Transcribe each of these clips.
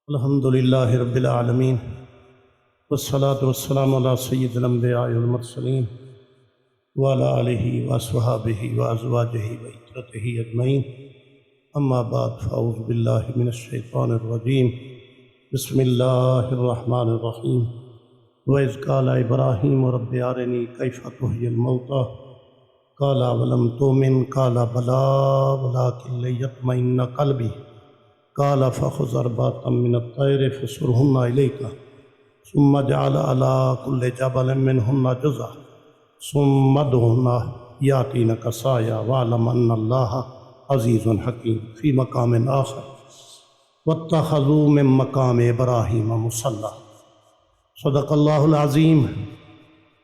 الحمدللہ رب العالمین والصلاة والسلام علی سید الانبیاء والمرسلین وعلی آلہ واصحابہ وازواجہ وعترتہ اجمعین اما بعد فاعوذ باللہ من الشیطان الرجیم بسم اللہ الرحمن الرحیم وَإِذْ قَالَ إِبْرَاهِيمُ رَبِّ أَرِنِي كَيْفَ تُحْيِي الْمَوْتَىٰ قَالَ أَوَلَمْ تُؤْمِنْ قَالَ بَلَىٰ وَلَٰكِن لِيَطْمَئِنَّ قَلْبِي قال فخذ أربعة من الطير فصرهن إليك ثم اجعل على كل جبل منهن جزءا ثم ادعهن يأتينك سعيا واعلم أن الله عزيز حكيم في مقام آخر واتخذوا من مقام إبراهيم مصلى صدق الله العظيم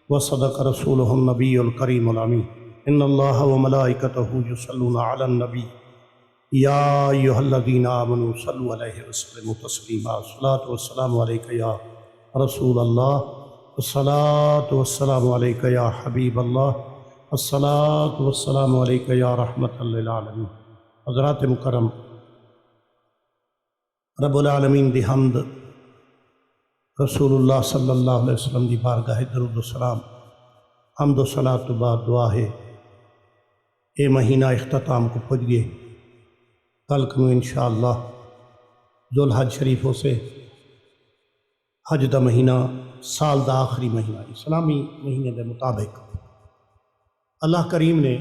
وصدق رسوله النبي الكريم الأمين إن الله وملائكته يصلون على النبي یا ایھا الذین آمنوا صلوا علیہ وسلموا تسلیما الصلاۃ والسلام علیک یا رسول اللہ الصلاۃ والسلام علیک یا حبیب اللہ الصلاۃ والسلام علیک یا رحمۃ للعالمین۔ حضرات مکرم، رب العالمین دی حمد، رسول اللہ صلی اللہ علیہ وسلم دی بارگاہ درود و سلام، حمد و صلاۃ تو بعد دعا ہے اے مہینہ اختتام کو پہنچ گئے۔ کل کو انشاءاللہ ذوالحج شریفوں سے حج دا مہینہ سال دا آخری مہینہ اسلامی مہینے دے مطابق اللہ کریم نے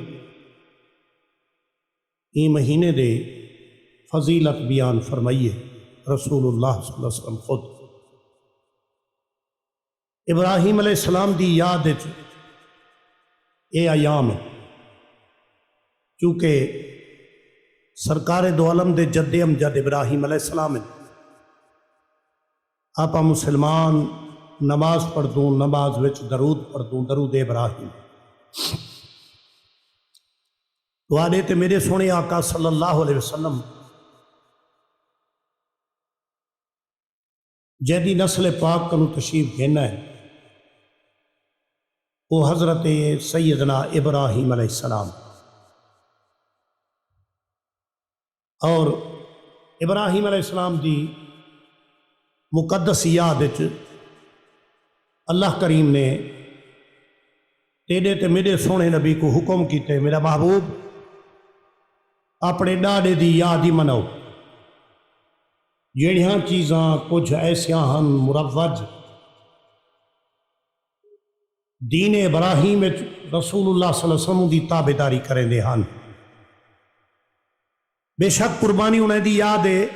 یہ مہینے دے فضیلت بیان فرمائیے۔ رسول اللہ صلی اللہ علیہ وسلم خود ابراہیم علیہ السلام دی یاد اے ایام ہے، چونکہ سرکار دو عالم دے جد امجد ابراہیم علیہ السلام ہیں۔ آپ مسلمان نماز پڑھ دوں، نماز وچ درود پڑھ دوں، درود ابراہیم تو آدھے تے میرے سونے آقا صلی اللہ علیہ وسلم جیدی نسل پاک کنو تشریف گھینا ہے وہ حضرت سیدنا ابراہیم علیہ السلام، اور ابراہیم علیہ السلام دی مقدس یاد اللہ کریم نے تیرے تے میرے سونے نبی کو حکم کیتے، میرا محبوب اپنے ڈاڈے دی یاد ہی مناؤ۔ جڑیاں چیزاں کچھ ایسیاں ہن مروج دین ابراہیم رسول اللہ صلی اللہ علیہ وسلم دی تابعداری کریں دے ہن۔ بے شک قربانی انہیں دی یاد ہے،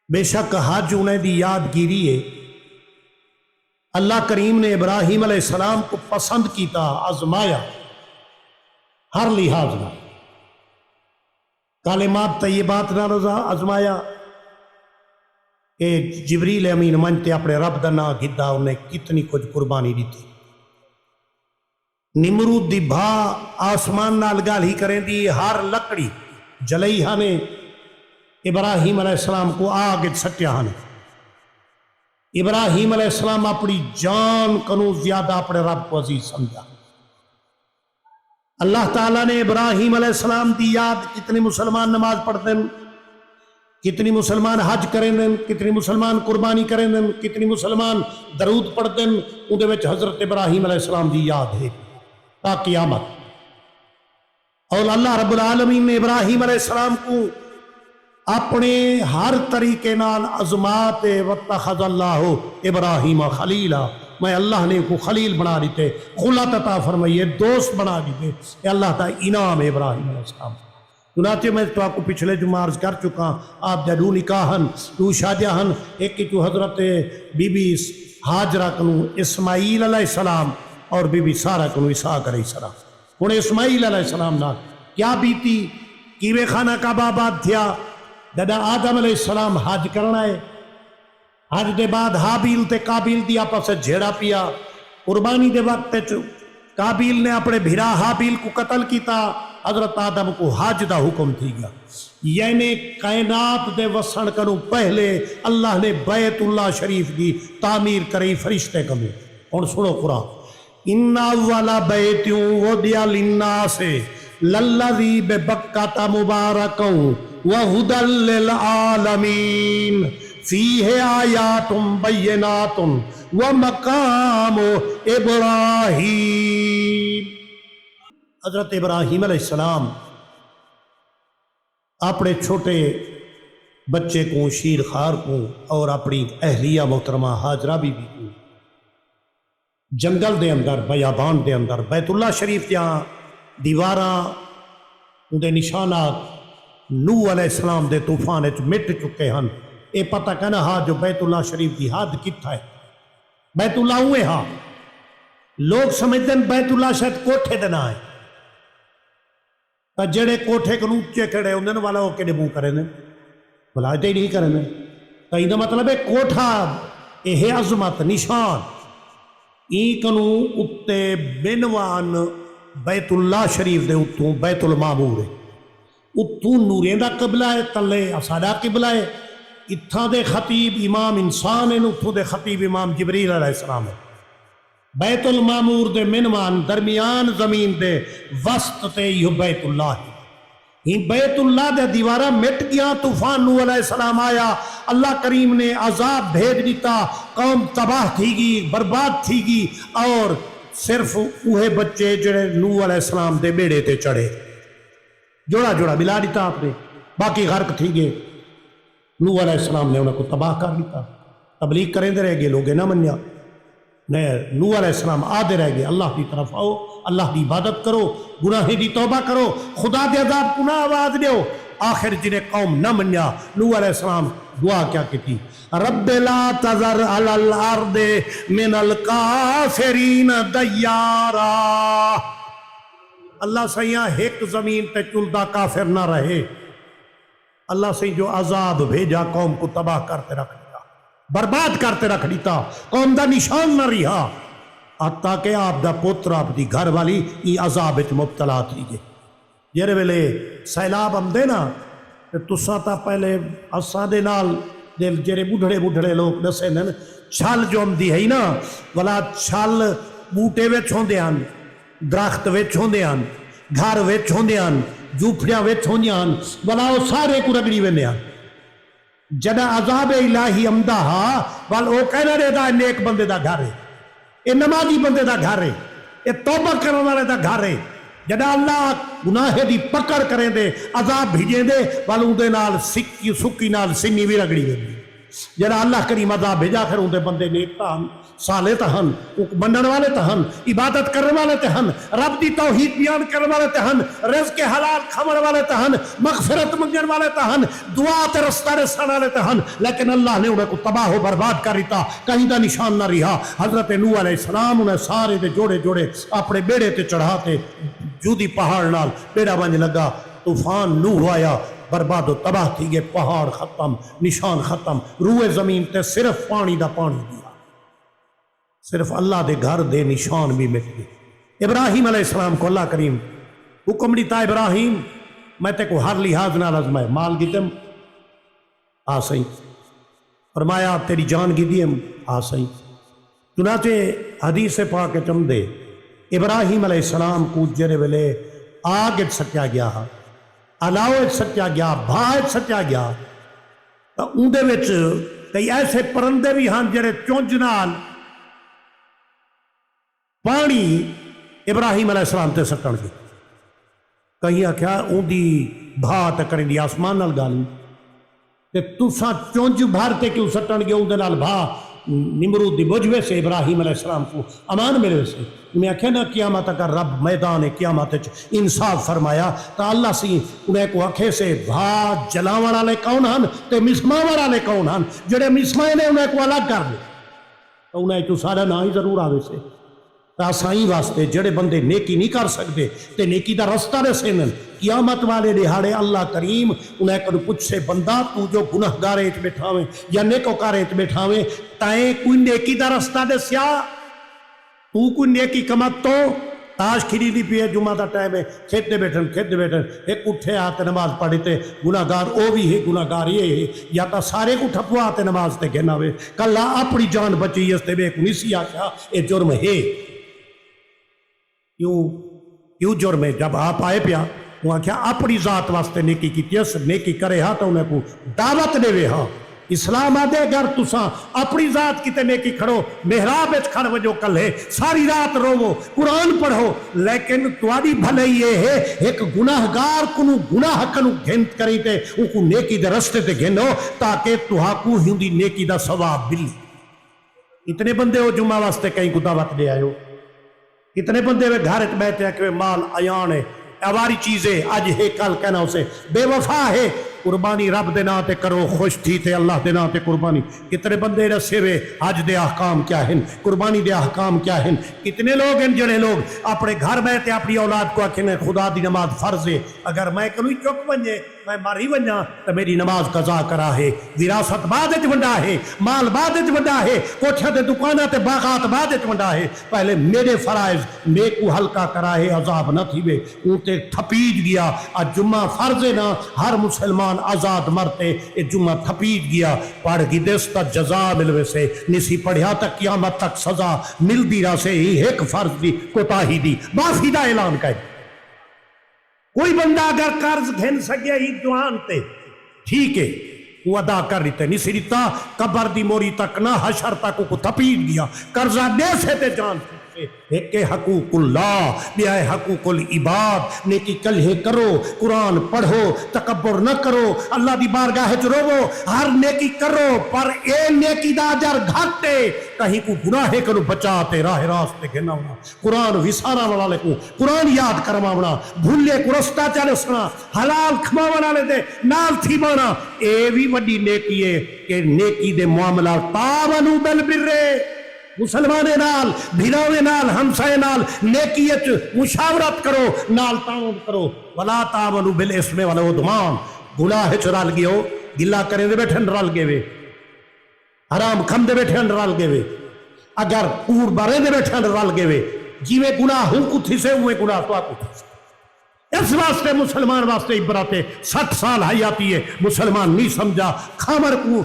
بے شک حج انہیں دی یاد گیری ہے۔ اللہ کریم نے ابراہیم علیہ السلام کو پسند کیتا، آزمایا ہر لحاظ نہ، کلمات طیبات نہ رضا آزمایا کہ جبریل امین منتے اپنے رب دا نام گھدا، انہیں کتنی کچھ قربانی دیتی۔ نمرود دی بھا آسمان نال گال ہی کریں دی، ہر لکڑی جلئی ہانے ابراہیم علیہ السلام کو آگ سٹیا ہانے۔ ابراہیم علیہ السلام اپنی جان کنو زیادہ اپنے رب کو عزیز سمجھا۔ اللہ تعالیٰ نے ابراہیم علیہ السلام دی یاد، کتنی مسلمان نماز پڑھتے ہیں، کتنی مسلمان حج کریں دیں، کتنی مسلمان قربانی کریں دیں، کتنی مسلمان درود پڑھتے ہیں، اندھے وچ حضرت ابراہیم علیہ السلام دی یاد ہے تا قیامت۔ اور اللہ رب العالمین نے ابراہیم علیہ السلام کو اپنے ہر طریقے نال عظمات واتخذ اللہ ابراہیم خلیلا، میں اللہ نے کو خلیل بنا دیتے، خلت عطا فرمائیے، دوست بنا دیتے، یہ اللہ کا انعام ہے ابراہیم علیہ السلام۔ چنانچہ میں تو آپ کو پچھلے جمعہ عرض کر چکا، آپ دے دو نکاحن، دو شادیاں ہن، ایک کی تو حضرت بی بی ہاجرہ کنو اسماعیل علیہ السلام اور بی بی سارہ کنو اسحاق علیہ السلام۔ انہیں اسماعیل علیہ السلام نال کیا بیتی، کیویں خانہ کعبہ آباد تھیا، دادا آدم علیہ السلام حج کرنا ہے، حج دے بعد حابیل تے قابیل دی آپس سے جھیڑا پیا، قربانی دے وقت قابیل نے اپنے بھیرا حابیل کو قتل کیتا، حضرت آدم کو حج دا حکم تھی گا۔ یعنی کائنات دے وسن کنو پہلے اللہ نے بیت اللہ شریف دی تعمیر کری فرشتے کمے۔ اور سنو قرآن، ان اول بیت وضع للناس للذی ببکۃ مبارکا وَهُدًى لِّلْعَالَمِينَ فِيهِ آيَاتٌ بَيِّنَاتٌ وَمَقَامُ إِبْرَاهِيمَ۔ حضرت ابراہیم علیہ السلام اپنے چھوٹے بچے کو شیر خار کو اور اپنی اہلیہ محترمہ ہاجرہ بی بی کو جنگل دے اندر بیابان دے اندر بیت اللہ شریف جہاں دیواراں اندے نشانات نوح علیہ السلام دے طوفان وچ مٹ چکے ہیں، اے پتہ کہنا ہاں جو بیت اللہ شریف دی حد کتھا ہے۔ بیت اللہ ہوئے ہاں لوگ سمجھتے ہیں بیت اللہ شاید کوٹھے دے نہ ہے، تا جڑے کوٹھے کو اونچے کھڑے ہوندے والا وہ کہڑے منہ کرے نے بلا ہی نہیں کرے نے، تا ایندا مطلب ہے کوٹھا یہ عظمت نشان این کنو اتے بنوان بیت اللہ شریف دے اتوں بیت المعمور ہے، اتوں نوریں دا قبلہ ہے، تلے اسادا قبلہ ہے، اتھاں دے خطیب امام انسان ہیں، اتھوں دے خطیب امام جبریل علیہ السلام ہے۔ بیت المعمور دے منوان درمیان زمین دے وسط تے یہ بیت اللہ ہے، ہی بیت اللہ دے دیوارہ مٹ گیا، طوفان نوح علیہ السلام آیا، اللہ کریم نے عذاب بھیج دیتا، قوم تباہ تھی گی، برباد تھی گی، اور صرف اوہے بچے جڑے نوح علیہ السلام دے بیڑے تے چڑھے جوڑا جوڑا ملا دیتا آپ نے، باقی غرق تھی گئے۔ نوح علیہ السلام نے انہیں کو تباہ کر دیتا، تبلیغ کریں دے رہ گئے، لوگے نہ منیا، نوح علیہ السلام آدھے رہ گئے اللہ کی طرف آؤ، اللہ کی عبادت کرو، گناہی دی توبہ کرو، خدا دے عذاب کو نہ آواز دیو۔ آخر جنہیں قوم نہ منیا، نوح علیہ السلام دعا کیا کی تھی، رب لا تذر علی الارض من الکافرین دیارا، اللہ سیاں ایک زمین تے چلدا کافر نہ رہے، اللہ سے جو عذاب بھیجا قوم کو تباہ کرتے رکھ دیتا، برباد کرتے رکھ دیتا، قوم دا نشان نہ رہا، حتیٰ کہ آپ دا پوتر آپ دی گھر والی ای عذاب وچ مبتلا تھی گئے۔ جیرے ویلے سیلاب ہم دے نا تساں تا پہلے اساں دے نال جیرے بڑھڑے لوگ دسے نا چھل جو ہم دی ہے نا والا چھل بوٹے وچ ہوندے ہن، درخت وچ ہوندے ہن، گھر وچ ہوندے ہن، جھوپڑیاں وچ ہوندے ہن، والا وہ سارے کو رگڑی ویندے ہن۔ جدا عذاب الہی امدہ ہا وال او کہنا دے دا نیک بندے دا گھر ہے، اے نمازی بندے دا گھر ہے، اے توبہ کرنے والے دا گھر ہے۔ جدا اللہ گناہ دی پکڑ کریں دے عذاب بھیجیں دے والوں دے نال سکی نال سنی بھی رگڑی دے، جدا اللہ کریم عذاب بھیجا کر ان دے بندے نیک تہن، صالح تہن، منن والے تہن، عبادت کرنے والے تہن، رب دی توحید بیان کرنے والے تہن، رزق حلال کھمن والے تہن، مغفرت منگن والے تہن، دعا تے رستہ رسان والے تہن، لیکن اللہ نے انہیں کو تباہ و برباد کر دیتا، کہیں دا نشان نہ رہا۔ حضرت نوح علیہ السلام انہیں سارے دے جوڑے جوڑے اپنے بیڑے تے چڑھاتے، جودی پہاڑ نال بیڑا بنج لگا، طوفان نوح آیا، برباد و تباہ تھی گئے، پہاڑ ختم، نشان ختم، روئے زمین تے صرف پانی دا پانی دیا، صرف اللہ دے گھر دے نشان بھی مٹ گئے۔ ابراہیم علیہ السلام کو اللہ کریم حکم دیتا، ابراہیم میں تے کو ہر لحاظ نہ لازمائے مال گیتم آ سہی، فرمایا تیری جان گی دیم آ سہی۔ چنانچہ حدیث پاک چم دے ابراہیم علیہ السلام کو جرے ویلے آگ سٹیا گیا، علاؤ سٹیا گیا، بھاء سٹیا گیا، تو اندے وچ کئی ایسے پرندے بھی ہن جڑے چونج نال پانی ابراہیم علیہ السلام تے سٹن گے، کہیں آکھیا اندی بھاء ٹکریں دی آسمان نال گالی تے تساں چونج بھر تے کیوں سٹن گے، اندے نال بھاء نمرود دی بجوے سے ابراہیم علیہ السلام کو امان ملے سے انہیں آکھے نا قیامت کا رب میدان قیامت انصاف فرمایا، تا اللہ سی انہیں کو آکھے سے بھا جلاوڑ والے کون ہن تے مسماوڑ والے کون ہن، جڑے مسمائے نے انہیں کو الگ کر دے، تو انہیں تو سارا نہ ہی ضرور آوے سے، تا سائیں واسطے جڑے بندے نیکی نہیں کر سکتے تے نیکی دا رستہ دے سینن، قیامت والے دہاڑے اللہ کریم انہیں کو پوچھ سے بندہ تو جو گناہ گارے اچ بیٹھاویں یا نیکو کارے اچ بیٹھاویں تائیں کوئی نیکی دا رستہ دے سیا، تو کوئی نیکی کمت تو تاش کھری دی پیے جمعہ دا ٹائم ہے، کھیت دے بیٹھن ایک اٹھے آتے نماز پڑھتے گناہ گار او بھی ہے، گناہ گار یہ ہے، یا تا سارے کو ٹھپو آتے نماز تے گھنا ہوئے، کلہ اپنی جان بچی اس تے بے کو نسی آکھا اے جرم ہے، کیوں جرم ہے؟ جب آپ آئے پیا وہ کیا اپنی ذات واسطے نیکی کی تیس نیکی کرے ہاں تو انہیں کو دعوت دے وے ہاں اسلام آدھے اگر تساں اپنی ذات کی تے نیکی کھڑو محراب اچ کھڑ وجو کل ہے ساری رات روو قرآن پڑھو لیکن تواڈی بھلے یہ ہے ایک گناہگار کنو گناہ کنو گھنت کری تے ان کو نیکی دے رستے تے گھنو تاکہ تہاکو ہندی نیکی دا ثواب ملی. اتنے بندے ہو جمعہ واسطے کہیں کو دعوت دے آئے ہو اتنے بندے وہ گھر بیٹھے ہیں کہ مال ایان ہے اواری چیزیں آج ہے کل کہنا اسے بے وفا ہے قربانی رب دے نام تے کرو خوش تھی تے اللہ دے نام تے قربانی. کتنے بندے رسے ہوئے حج دے احکام کیا ہیں قربانی دے احکام کیا ہیں. کتنے لوگ ہیں جڑے لوگ اپنے گھر بیٹھے اپنی اولاد کو آکھیں خدا دی نماز فرض ہے اگر میں کنوئی چک بنجے میں ماری ونجا تو میری نماز قضا کرا ہے وراثت بعد وچ ونڈا ہے مال بعد وچ ونڈا ہے کوٹھیاں تے دکاناں تے باغات بعد وچ ونڈا ہے پہلے میرے فرائض میں کو ہلکا کرا ہے عذاب نہ تھی وے اون تے تھپیج گیا اج جمعہ فرض ہے نا ہر مسلمان آزاد مرتے اے جمعہ تھپیج گیا پڑھ گی دستا جزا ملوے سے نسی پڑھیا تک قیامت تک سزا مل دی رہا سے ہی ایک فرض دی کوتاہی دی معافی دا اعلان کر. کوئی بندہ اگر قرض گھن سکے ہی دوان تے ٹھیک ہے وہ ادا کر لیتے نہیں سریتا قبر دی موری تک نہ حشر تک کو تپید گیا قرضہ دے سے تے جان ایک حقوق اللہ بیا حقوق العباد نیکی کلہے کرو قرآن پڑھو تکبر نہ کرو اللہ دی بارگاہ چ روو ہر نیکی کرو پر اے نیکی دا اجر گھٹے کہیں کو گناہ کنو بچاتے راہ راستے گھناونا قرآن وسارا والے کو قرآن یاد کرواونا بھولے کو رستہ چلسنا حلال کھماونا لے دے نال تھی بانا اے بھی وڈی نیکی ہے کہ نیکی دے معاملہ تعاونوا بالبر مسلمانے نال بھیراوے نال ہمسائے نال نیکیت مشاورت کرو نال تعاون کرو ولا تعاونوا بالاسم والعدوان گناہ چ رل گیو گلا کریں دے بیٹھن رل گئے وے حرام کھم دے بیٹھن رل گئے وے اگر کوڑ بارے دے بیٹھن رل گئے وے جیویں گناہ ہوں کو تھی سے ہوئے گناہ تو آپ کو تھی سے اس واسطے مسلمان واسطے عبرت ہے 60 سال حیاتی ہے مسلمان نہیں سمجھا خامر کو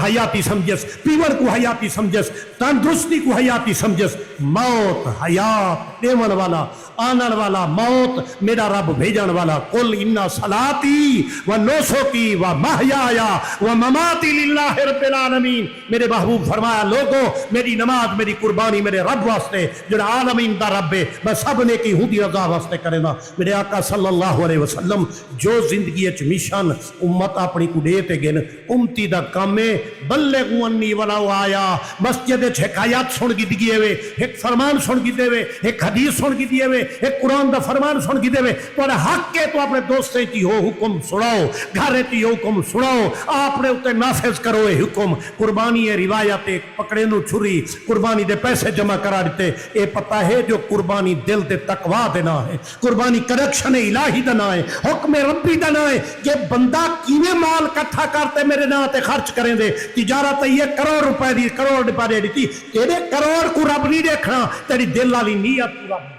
حیاتی سمجھس پیور کو حیاتی سمجھس تندرستی کو حیاتی سمجھس موت حیات دیون والا آنن والا موت میرا رب بھیجن والا قل ان صلاتی و نسکی و محیایا و مماتی للہ رب العالمین میرے محبوب فرمایا لوگوں میری نماز میری قربانی میرے رب واسطے جو عالمین دا رب ہے میں سب نے کی ہوں دی رضا واسطے کرے نا میرے آقا صلی اللہ علیہ وسلم جو زندگی اچ مشن امت اپنی کو دیتے گئے امتی دا کام میں بلغوا انی ولو آیا مسجد ایک آیات سن کی دیئے ہوئے ایک فرمان سن کی دے ہوئے ایک حدیث سن کی دیئے ہوئے ایک قرآن دا فرمان سن کی دے ہوئے پر حق کے تو اپنے دوستے کی ہو حکم سناؤ گھرے کی ہو حکم سناؤ آپ نے اتے نافذ کرو اے حکم قربانی روایت پکڑے نو چھری قربانی دے پیسے جمع کرا دیتے اے پتہ ہے جو قربانی دل دے تقوی دینا ہے قربانی کرکشن الہی دینا ہے حکم ربی دینا ہے کہ بندہ کیویں مال کٹھا کرتے میرے نا تے خرچ کریں دے تجارت یہ کروڑ روپے دی کروڑ روپے دے دیتی تیرے کروڑ کو رب نہیں دیکھنا تیری دل والی نیت کو رب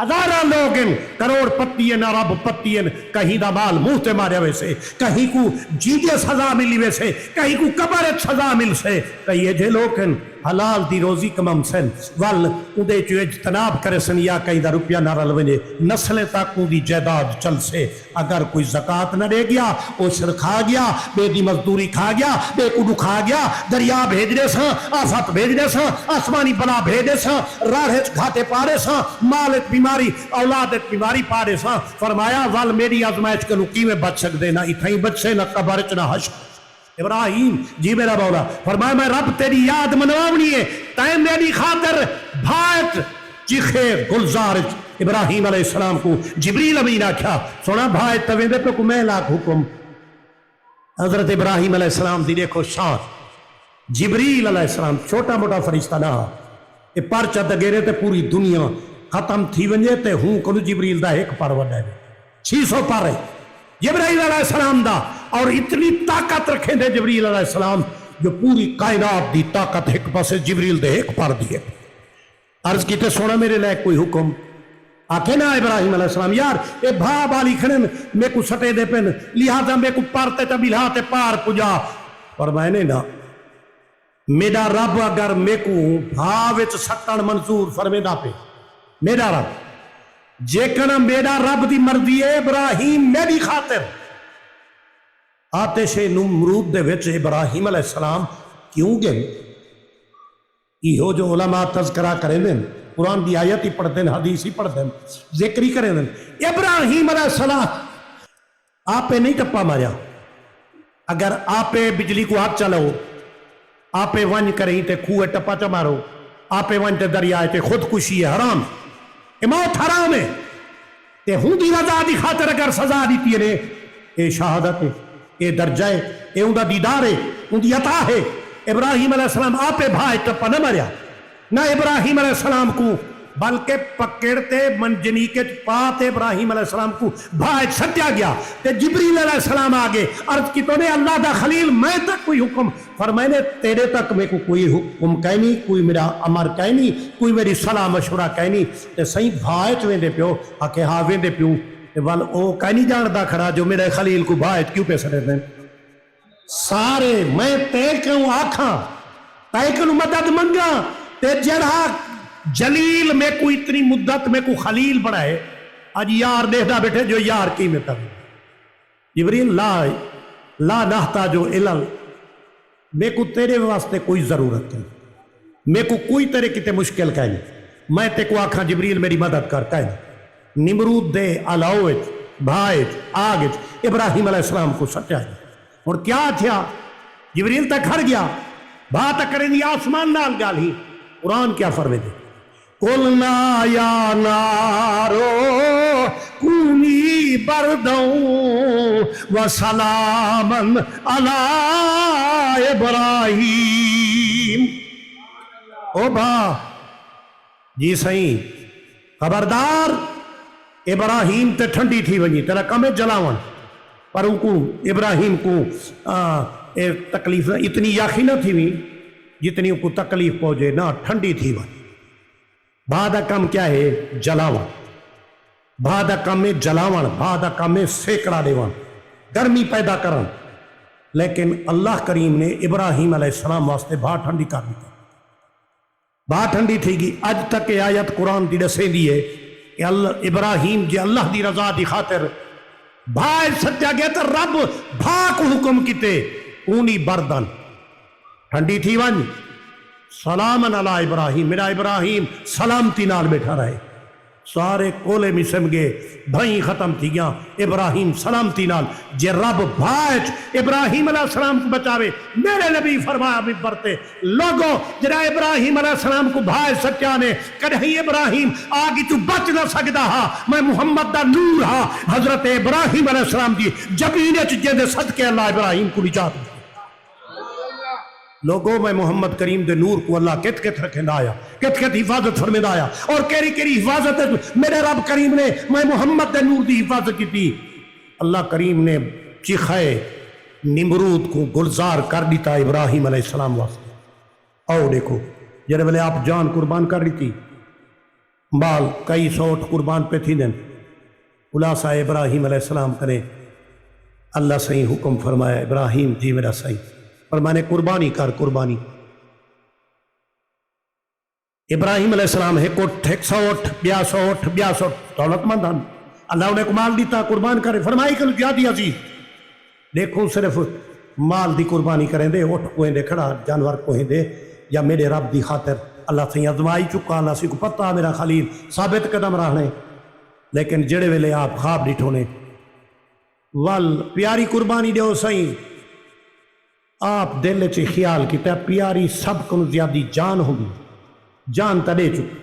ہزارہ لوگ ہیں کروڑ پتی ہیں نہ رب پتی ہیں کہیں دا مال منہ تے مارے ویسے کہیں کو جیجے سزا ملی ویسے کہیں کو قبر سزا مل سے کہیں یہ جے لوگ ہیں حلال دی روزی کمم سن ول اندے چو اجتناب کرے سن یا کئی دا روپیہ نہ رل ونجے نسلیں تک دی جائیداد چل سے اگر کوئی زکاة نہ دے گیا عشر کھا گیا بے دی مزدوری کھا گیا بے کڈو کھا گیا دریا بھیج دے ساں آفت بھیج دے ساں آسمانی بلا بھیج دے ساں راڑھ گھاٹے پارے ساں مالت بیماری اولادت بیماری پارے ساں فرمایا ول میری آزمائش کنو کیویں بچ سکدے نہ اتھائیں بچ سے نہ قبر چ نہ حشر ابراہیم جی میرا مولا فرمایا میں رب تیری یاد منواونی ہے تائیں میری خاطر بھائت چیخے گلزار ابراہیم علیہ السلام کو جبریل امین آکھا سونا بھائت تویندے پہ کو میں لاکھ حکم حضرت ابراہیم علیہ السلام دی دیکھو شان جبریل علیہ السلام چھوٹا موٹا فرشتہ نہ یہ پرچہ دگیرے تے پوری دنیا ختم تھی ونجے تے ہوں کنو جبریل دا ایک پر وڈا ہے 600 پر ہے جبرائیل علیہ السلام دا اور اتنی طاقت رکھیں دے جبریل علیہ السلام جو پوری کائنات دی طاقت ایک پاسے جبریل دے ایک پر دیئے عرض کی تے سونا میرے لئے کوئی حکم آکھے نا ابراہیم علیہ السلام یار اے بھا بالی کھڑے میں کو سٹے دے پن لہذا میں کو پارتے تا بلہاتے پار پجا اور میں نے نا میرا رب اگر میں کو بھا وچ سٹن منظور فرمیدہ پہ میرا رب جیکن میرا رب دی مرضی ہے ابراہیم میری خاطر آتش نمرود دے وچ ابراہیم علیہ السلام کیوں گئے؟ یہ جو علماء تذکرہ کریں دیں، قرآن دی آیت ہی پڑھ دیں، حدیث ہی پڑھ دیں، ذکر ہی کریں دیں، ابراہیم علیہ السلام آپ نہیں ٹپا ماریا. اگر آپ بجلی کو ہاتھ چلاؤ، آپ ون کریں تے خوہ ٹپا چا مارو، آپ ون تے دریائے تے خودکشی ہے، حرام، موت حرام ہے. تے ہوں دی رضا دی خاطر اگر سزا دیتی ہے، اے شہادت ہے، اے درجہ ہے، اے ان دا دیدار ہے، ان دی عطا ہے. ابراہیم علیہ السلام آپ بھائی ٹپا نہ مریا، نہ ابراہیم علیہ السلام کو بلکہ پکڑتے منجنی کے پاتے ابراہیم علیہ السلام کو بھائی سٹیا گیا. تے جبریل علیہ السلام آگے عرض کی تو نے اللہ دا خلیل میں تک کوئی حکم فرمائے نے تیرے تک میں کو کوئی حکم کہہ نہیں، کوئی میرا امر کہہ نہیں، کوئی میری صلاح مشورہ کہہ نہیں. تے صحیح بھائی چویں دے پیو آکے ہاویں دے پیو وال او کہہ نہیں جاندہ کھڑا جو میرے خلیل کو بھائی کیوں پہ سڑے دیں. سارے میں تے کیوں آکھاں تے کیوں مدد منگا تے جڑا جلیل میں کو اتنی مدت میں کو خلیل بڑھائے آج یار دیکھنا بیٹھے جو یار کی میں تب جبریل لا نحتاجو الال میں کو تیرے واسطے کوئی ضرورت نہیں، میں کو کوئی طرح کی مشکل کہیں نہیں، میں تے کو آکھاں جبریل میری مدد کر کہیں. نمرود دے علاوت بھائیت آگت ابراہیم علیہ السلام کو سچا ہے. اور کیا تھیا جبریل تک ہر گیا بات کریں دی آسمان نال گال ہی. قرآن کیا فرمے دے قُلْنَا يَا نَارُ كُونِي بَرْدًا وَسَلَامًا عَلَىٰ إِبْرَاهِيمَ. او با جی صحیح خبردار ابراہیم تے ٹھنڈی تھی ونجی تیرا کمیں جلاون پر ان کو ابراہیم کو تکلیف اتنی یاخی نہ تھی بھی جتنی ان کو تکلیف پہنچے نہ ٹھنڈی تھی ون. بعد کم کیا ہے جلاون، بعد کم میں جلاون، بعد کم میں سیکڑا دیوان، گرمی پیدا کرن. لیکن اللہ کریم نے ابراہیم علیہ السلام واسطے بہت ٹھنڈی کر دی، بہت ٹھنڈی تھی گی. اج تک یہ آیت قرآن دی دسے دی ہے کہ ابراہیم جی اللہ دی رضا دی خاطر بھائی سچا گیا تو رب بھا کو حکم کیتے اونی بردن ٹھنڈی تھی ون سلامن علی ابراہیم میرا ابراہیم سلامتی نال بیٹھا رہے. سارے کولے مسم گئے بھائی ختم تھی گیا ابراہیم سلامتی نال. جے رب بھائچ ابراہیم علیہ السلام کو بچاوے میرے نبی فرمایا بھی برتے لوگو جرا ابراہیم علیہ السلام کو بھائی سچا نے کدھیں ابراہیم آگی تو بچ نہ سکتا ہا میں محمد دا نور ہا. حضرت ابراہیم علیہ السلام دی جبینے چجے دے صدقے اللہ ابراہیم کو نجات دی. لوگوں میں محمد کریم دے نور کو اللہ کت کت رکھیں آیا، کت کت حفاظت فرمید آیا. اور کیری کیری حفاظت ہے میرے رب کریم نے میں محمد دے نور دی حفاظت کی تھی. اللہ کریم نے چیخائے نمرود کو گلزار کر دیتا ابراہیم علیہ السلام واسطے. آؤ دیکھو جنہے بلے آپ جان قربان کر لی تھی بال کئی سوٹ قربان پہ تھی دن خلاصہ ابراہیم علیہ السلام کرے اللہ صحیح حکم فرمایا ابراہیم جی میرا صحیح پر میں نے قربانی کر قربانی. ابراہیم علیہ السلام ہے کوٹ ایک سوٹ بیا سوٹ دولت مند ہن اللہ انہیں مال دیتا قربان کرے فرمائی کل زیادی عزیز دیکھو صرف مال دی قربانی کریں دے اٹھ کوہیں دے کھڑا جانور کوہیں دے یا میرے رب دی خاطر اللہ سے ازمائی چکا اللہ سے کو پتہ میرا خلیل ثابت قدم رہنے. لیکن جڑے ویلے آپ خواب ڈٹھونے وال پیاری قربانی دے ہو صحیح آپ دل چے خیال کیتا پیاری سب کو زیادی جان ہوگی جان تا دے چکو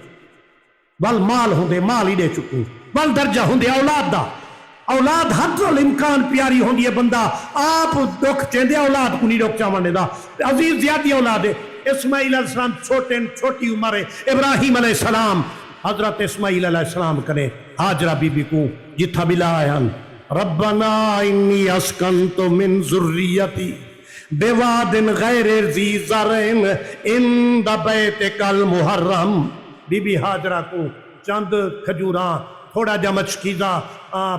وال مال ہوں دے مال ہی دے چکو وال درجہ ہوں دے اولاد دا اولاد حد الامکان پیاری ہوں دے بندہ آپ دکھ چین دے اولاد کو نہیں دکھ چاہنے دا عزیز زیادی اولاد ہے. اسماعیل علیہ السلام چھوٹی عمر ہے ابراہیم علیہ السلام حضرت اسماعیل علیہ السلام کرے حاجرہ بی بی کو جتھا بلا آئین ربنا انی اسکنت من ذریتی بیوادن غیر ذی زرعن عند بیتک المحرم. بی بی حاجرہ کو چند کھجوراں تھوڑا جا مچکیزہ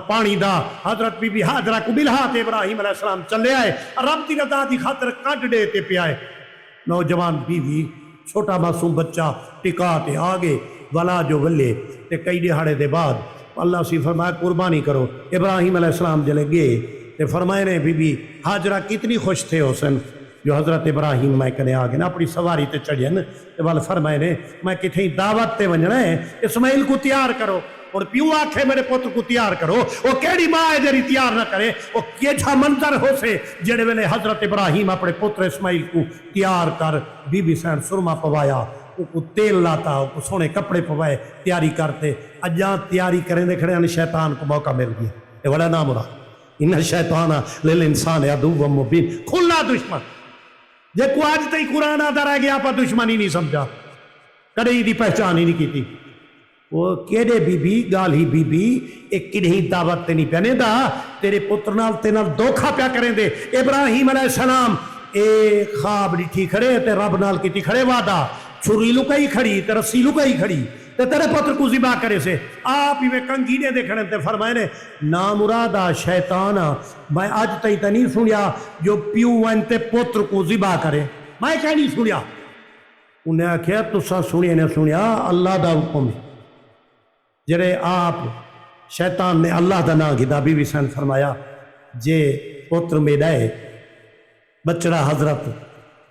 پانی دا حضرت بی بی حاجرہ کو بلہات ابراہیم علیہ السلام چلے آئے رب دی رضا دی خاطر کٹ دیتے پہ آئے. نوجوان بیوی چھوٹا معصوم بچہ ٹکا تے آگے ولا جو ولے تے کئی دہاڑے دے بعد اللہ سی فرمایا قربانی کرو. ابراہیم علیہ السلام جلے گئے تے فرمائے نے بی بی حاجرہ کتنی خوش تھے حسن جو حضرت ابراہیم میں کنے آگے نا اپنی سواری تے چڑھے نا تے وال فرمائے نے میں کتھیں دعوت تے ونجنا ہے اسماعیل کو تیار کرو. اور پیو آکھے میرے پتر کو تیار کرو. وہ کیڑی ماں ہے جری تیار نہ کرے. وہ کیچھا منظر ہو سے جڑے ویلے حضرت ابراہیم اپنے پتر اسماعیل کو تیار کر بی بی سین سرما پوایا کو تیل لاتا کو سونے کپڑے پوائے تیاری کرتے. اجاں تیاری کریں دے کھڑے ہیں شیطان کو موقع مل گیا. یہ بڑا نام رہا ان شیطان للانسان عدو مبین کھلا دشمن. جے کو آج تے قرآن آدھا رہ گیا پا دشمن ہی نہیں سمجھا کدے ہی دی پہچان ہی نہیں کی تھی. وہ کیڑے بی بی گال ہی بی بی ایک کدھی دعوت تے نہیں پینے دا تیرے پتر نال تے نال دھوکھا پیا کریں دے. ابراہیم علیہ السلام اے خواب ڈٹھی کھڑے تے رب نال کیتی کھڑے وعدہ چھری لکائی کھڑی تے رسی لکائی کھڑی تے تیرے پتر کو ذبح کرے سے آپ ہی میں کنگینے دیکھنے تے فرمائے نے نامرادہ شیطانہ میں آج تئی تے نہیں سنیا جو پیو وین تے پتر کو ذبح کرے. میں کیا نہیں سنیا. انہیں آکھیا تسا سنیا نے سنیا اللہ دا حکم ہے. جرے آپ شیطان نے اللہ دا نام گھدا بی بی سین فرمایا جے پتر میں دائے بچڑا حضرت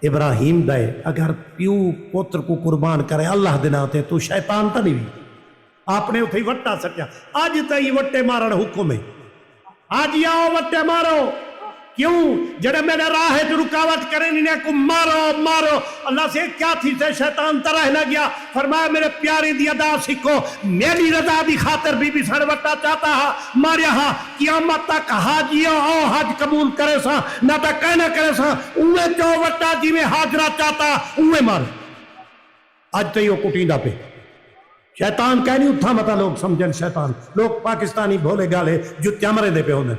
ابراہیم دائے اگر پیو پتر کو قربان کرے اللہ دے نام تے تو شیطان تا نہیں بھی. آپ نے اتھے وٹا سکیا آج تے وٹے مارن حکم ہے. آج آؤ وٹے مارو. کیوں جڑے میرے راہ جو رکاوٹ کریں انہیں کو مارو مارو. اللہ سے کیا تھی سے شیطان طرح نہ گیا. فرمایا میرے پیاری دی ادا سکھو میری رضا دی خاطر بی بی سڑوٹا چاہتا ہا ماریا ہا قیامت تک حاجیوں او حج قبول کرے سا نہ تا کہنا کرے سا اوے جو وٹا جی میں حاجرہ چاہتا اوے مار. آج تو یہ کٹیندہ پہ شیطان کہہ نہیں اتھا متا لوگ سمجھن شیطان لوگ پاکستانی بھولے گالے جتیاں مرے دے پہ ہونے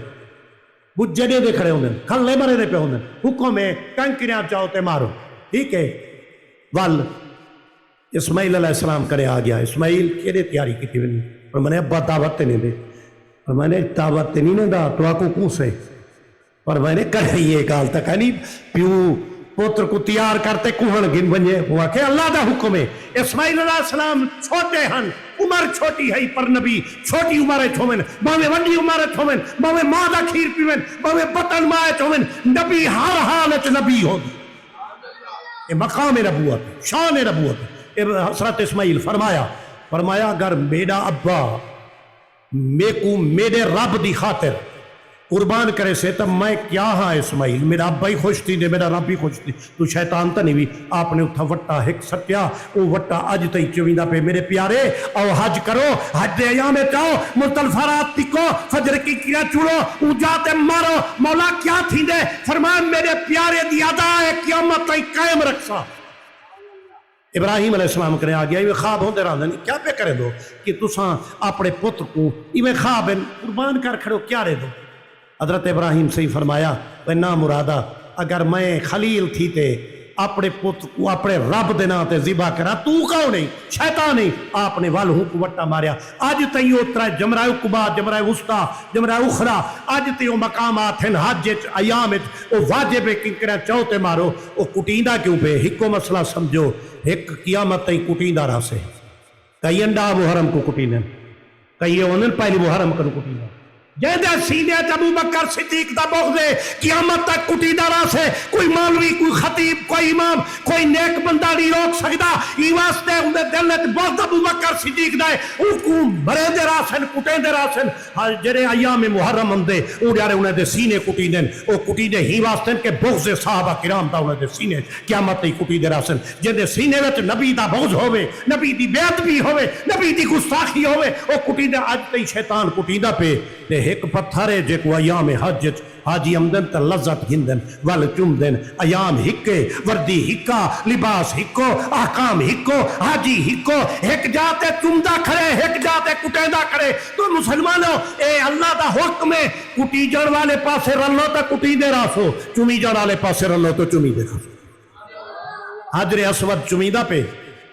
بجڑے دے کھڑے ہوندے کھلے مرے دے پہ ہوندے حکم ہے کنکریاں چاہو تے مارو. ٹھیک ہے وال اسماعیل علیہ السلام کرے آ گیا. اسماعیل کیڑے تیاری کی تھی اور میں نے ابا دعوت تے نہیں دے اور میں نے دعوت تے نہیں دا تو آکو کوں سے اور میں نے کہا یہ گال تک نہیں پیو پوتر کو تیار کرتے کوہن گن بنجے ہوا کہ اللہ دا حکم ہے. اسماعیل علیہ السلام چھوٹے ہن عمر چھوٹی ہے پر نبی چھوٹی عمر چھومن باویں وڈی عمر چھومن باویں ماں دا کھیر پیون باویں بطن ماں چھومن نبی ہر حالت نبی ہوگی. یہ مقام نبوت شان نبوت. حضرت اسماعیل فرمایا اگر میرا ابا میرے رب دی خاطر قربان کرے سے تب میں کیا ہاں اسماعیل میرا ابا ہی خوش تھی دے میرا رب ہی خوش تھی تو شیطان تا نہیں بھی. آپ نے اتھا وٹا ہک سٹیا وہ وٹا اج تی چویندہ پہ میرے پیارے او حج کرو حج دے ایام چاہو متلفرات تکو فجر کی کیا چوڑو او جاتے مارو. مولا کیا تھی دے فرمائے میرے پیارے دی ادا ہے قیامت تی قائم رکھسا. ابراہیم علیہ السلام کرے آگیا یہ خواب ہوندے رہا نہیں کیا پہ کرے دو کہ تساں اپنے پتر کو یہ خواب قربان کر کھڑو کیا رہ دو. حضرت ابراہیم سے ہی فرمایا نا مرادہ اگر میں خلیل تھی تے اپنے پتر کو اپنے رب دینا تے ذبح کرا تو کہو نہیں شیطان نہیں. آپ نے والہوں کو وٹا ماریا. آج تیو ترہ جمرہ اقبا جمرہ وسطی جمرہ اخرى آج تیو مقامات ہیں حج ایام او واجب کنکرہ چوتے مارو. او کٹیندہ کیوں پہ ہکو مسئلہ سمجھو ایک قیامت تی کٹیندہ رہا سے کئی انڈا محرم کو کٹیندہ کئی انہوں پہلی محرم کو کٹیندہ جیدے سینے ابو بکر صدیق دا بغضے قیامت تک کٹی دارا سے کوئی مولوی کوئی خطیب کوئی امام کوئی نیک بندہ نہیں روک سکتا. یہ واسطے انہیں دلت بغض ابو بکر صدیق دائے ان کو برے دے راسن کٹیں دے راسن جرے ایام محرم ہندے انہیں دے سینے کٹی دیں او کٹی دے ہی واسطے کہ بغض صحابہ کرام دا انہیں دے سینے قیامت تی کٹی دے راسن جیدے سینے وچ نبی دا بغض ہوئے نبی دی بیعت بھی ہوئے نبی دی گستاخی ہوئے او کٹی دے آج تی شیطان کٹی دا پہ ایک پتھرے جے کو ایام حج حاجی امدن تا لذت گندن وال چم دن ایام ہکے وردی ہکا لباس ہکو احکام ہکو حاجی ہکو ایک جاتے چمدہ کھڑے ایک جاتے کٹیندہ کھڑے. تو مسلمانوں اے اللہ دا حکم ہے کٹی جڑ والے پاسے رلو تا کٹی دے راسو چمی جڑ والے پاسے رلو تو چمی دے راسو. حجر اسود چمیدہ پہ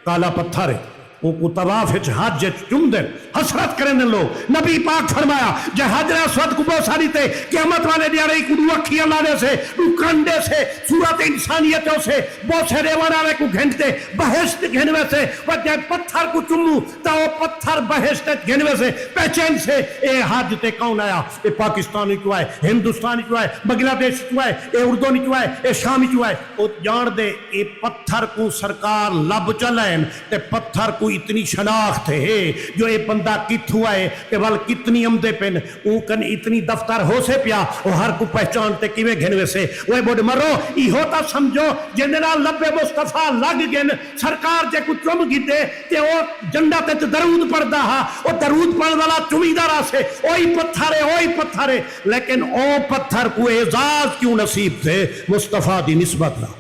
کالا پتھر ہے. وہ کو طواف حج چم دیں حسرت کریں دیں لوگ نبی پاک فرمایا جے حجر اسود کو بہت ساری تے قیامت والے دیارے کو دو اکھی اللہ نے سے دو کنڈے سے صورت انسانیتوں سے بہت سے ریوان آرے کو گھنٹے بہشت گھنوے سے وجہ پتھر کو چمو تا وہ پتھر بہشت گھنوے سے پہچین سے اے حج تے کون آیا اے پاکستانی چو آئے ہندوستانی چو آئے بنگلہ دیش چو آئے اے اردونی چو آئے اے شامی چو آئے وہ جان دے اے پتھر کو سرکار لب چلائیں تے پتھر کو اتنی شناخت ہے جو اے بندہ کتھو آئے کہ بل کتنی امدے پن او کن اتنی دفتر ہو سے پیا وہ ہر کو پہچانتے کیوے گھنوے سے وہ بڑھ مرو ای ہوتا سمجھو جننا لب مصطفیٰ لگ گن سرکار جے کو چم گی دے کہ وہ جنڈا تے درود پڑھ دا ہا وہ درود پڑھ والا چمیدہ را سے اوہی پتھر ہے لیکن او پتھر کو اعزاز کیوں نصیب تھے مصطفیٰ دی نسبت نہ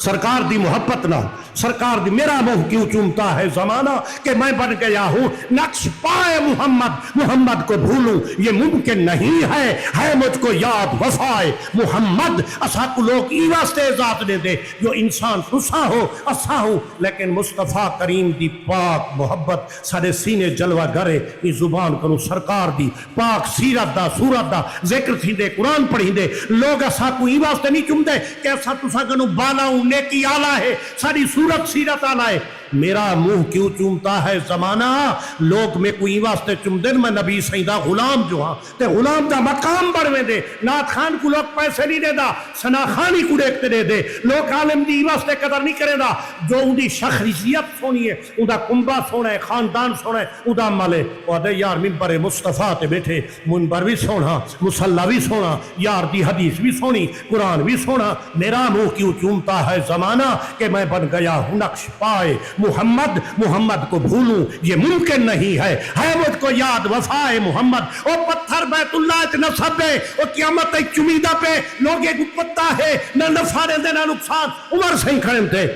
سرکار دی محبت نہ سرکار دی میرا منہ کیوں چومتا ہے زمانہ کہ میں بن گیا ہوں نقش پائے محمد کو بھولوں یہ ممکن نہیں ہے مجھ کو یاد وفائے محمد اسا کو لوگ ای واسطے ذات دے دے جو انسان سسا ہو اسا ہو لیکن مصطفیٰ کریم دی پاک محبت سارے سینے جلوہ گرے ای زبان کرو سرکار دی پاک سیرت دا صورت دا ذکر تھی دے قرآن پڑھی دے لوگ اسا کو ای واسطے نہیں چم دے کہ اسا تسا کنو بالا ہوں نیکی آلہ ہے ساری صورت سیرت آلہ ہے میرا منہ کیوں چومتا ہے زمانہ لوگ میں کوئی واسطے چم دن میں نبی سیدہ غلام جو ہاں تے غلام دا مقام بڑھویں دے نات خان کو لوگ پیسے نہیں دے دا سنا خانی کو دیکھتے دے دے لوگ عالم دی واسطے قدر نہیں کرے دا جو ان دی شخصیت سونی ہے ان دا کنبہ سونا ہے خاندان سونا ہے ان دا عمل ہے وہ دے یار منبر مصطفیٰ تے بیٹھے منبر بھی سونا مسلح بھی سونا یار دی حدیث بھی سونی قرآن بھی سونا میرا منہ کیوں چومتا ہے زمانہ کہ میں بن گیا ہوں نقش پائے محمد کو بھولوں یہ ممکن نہیں ہے مجھ کو یاد وفائے محمد او پتھر بیت اللہ ایک نصب ہے او قیامت ایک چمیدہ پہ لوگ ایک پتہ ہے نہ نفع دے نہ نقصان عمر سے کھڑے تھے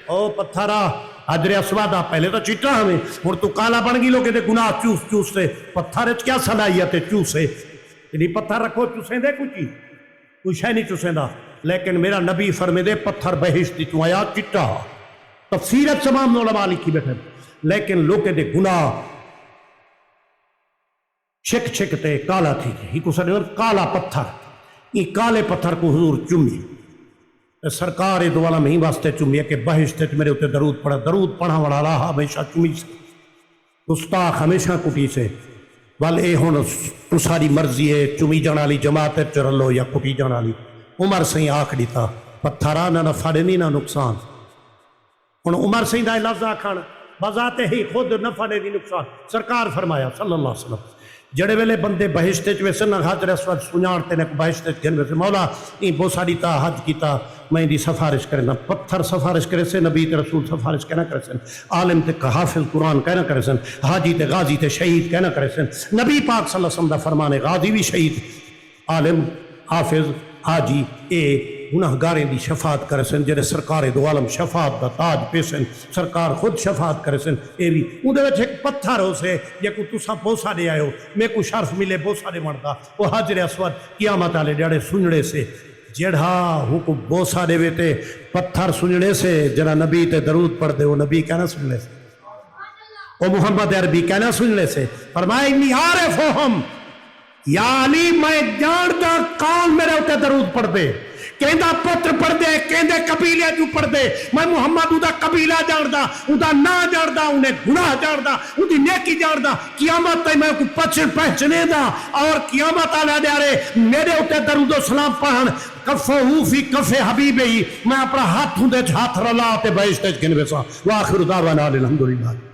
او پتھرہ حجر اسود پہلے تو چٹا ہمیں اور تو کالا بن گی لوگ دے گناہ چوس سے پتھر کیا صلاحیت ہے چوسے یعنی پتھر رکھو چوسیں دے کوئی شے نہیں چوسیں دا لیکن میرا نبی فرمے دے پتھر بہشتی تو آیا چٹا تفسیرت تمام علماء لکھی بیٹھے لیکن لوگ دے گناہ چھک تے کالا تھی ہی کو سنے کالا پتھر یہ کالے پتھر کو حضور چمی سرکار دوالا میں ہی واسطے چمی ہے کہ بہشتے میرے ہوتے درود پڑھا وڑا رہا ہمیشہ چمی سے گستاخ ہمیشہ کٹی سے وال اے ہون تو ساری مرضی ہے چمی جانالی جماعت چرلو یا کٹی جانالی عمر سے ہی آنکھ دیتا پتھرہ نہ نفع دینی نہ نقصان ان عمر سے ہی لفظ آکھانا بذات ہی خود نفع دینی نقصان سرکار فرمایا صلی اللہ علیہ وسلم جڑے ویلے بندے بہشتے چویسے نہ حجر اسود سنیارتے نے بہشتے گھن ویسے مولا این بہت ساری تا حج کیتا میں دی سفارش کرنا پتھر سفارش کرے سے نبی تے رسول سفارش کہنا کرے سن عالم تے حافظ قرآن کہنا کرے سن حاجی تے غازی تے شہید کہنا کرے سن نبی پاک صلی اللہ علیہ وسلم دا فرمانے غازی بھی شہید عالم حافظ حاجی اے گناہگاریں دی شفاعت کرے سن جڑے سرکار دو عالم شفاعت دا تاج پیسن سرکار خود شفاعت کرے سن اے بھی اندھے وچ ایک پتھر ہو سے یہ کو تسا بوسا دے آئے ہو میں کو شرف ملے بوسا دے مردا وہ حجر اسود قیامت آلے جڑے سنڑے سے جڑا ہو کو بوسا دے ویتے پتھر سنڑے سے جڑا نبی تے درود پڑھ دے وہ نبی کہنا سنڑے سے وہ محمد عربی کہنا سنڑے سے فرمائے انی عارفہم یا علی میں جانتا کون میرے ہوتے درود پڑھ دے کہندہ پتر پڑھ دے کہندے قبیلے جو پڑھ دے میں محمد اُدھا قبیلہ جاندہ اُدھا نا جاندہ انہیں گناہ جاندہ اُدھی نیکی جاندہ قیامت تے میں کو پہچنے دا اور قیامت آلہ دے آرے میرے ہوتے درود و سلام پڑھن کفہو فی کف حبیبی میں اپنا ہاتھ ہوں دے ہاتھ رلا تے بہشتے گھن ویسا وآخر دعوانا الحمدللہ